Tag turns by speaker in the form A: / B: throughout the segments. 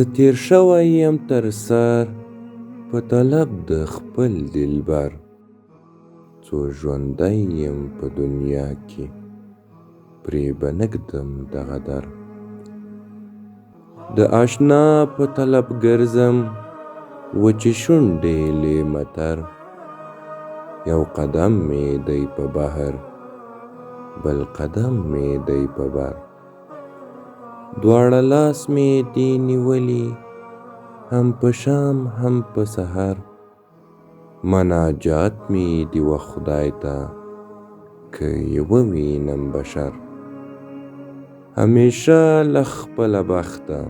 A: زه تیر شوی یم تر سر په طلب د خپل دلبر، څو ژوندی یم په دنیا کې پرې به نږدم دغه در. د آشنا په طلب ګرځم وچې شونډې لیمه تر، یو قدم مې دی په بحر بل قدم مې دی په بر. دواړه لاس مې دی نیولي هم په شام هم په سحر، مناجات مې دی و خدای ته که یې ووینم بشر. همیشه له خپله بخته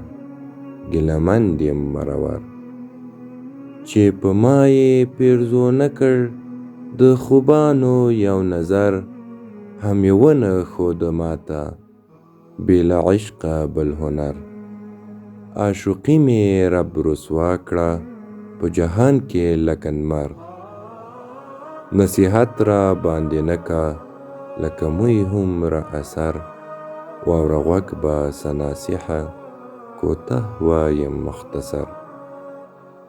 A: ګیله مند یم مرور، چې په ما یې پیرزو نه کړ د خوبانو یو نظر. هم یې ونه ښوده ماته بې له عشقه بل هنر. عاشقي مې رب رسوا کړه په جهان کې لکه لمر. نصیحت را باندې نه کا لکه موی هومره اثر. واوره غوږ باسه ناصحه کوته وایم مختصر.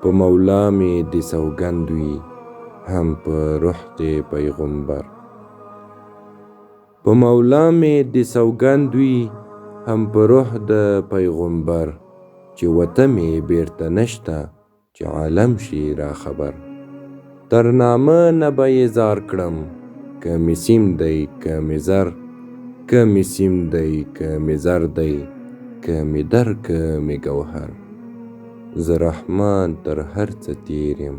A: په مولا مې د سوګند وي هم په روح د پیغمبر. په مولا مې د سوګند وي هم په روح د پیغمبر، چې وته مې بیرته نشته چې عالم شي را خبر. تر نامه نه به یې زار کړم که مې سیم دی که مې زر. که مې سیم دی که مې زر دی که مې در که مې ګوهر. زه رحمان تر هر څه تیر یم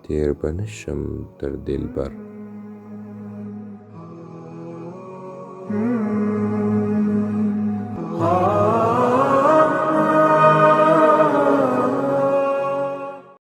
A: تیر به نشم تر دلبر.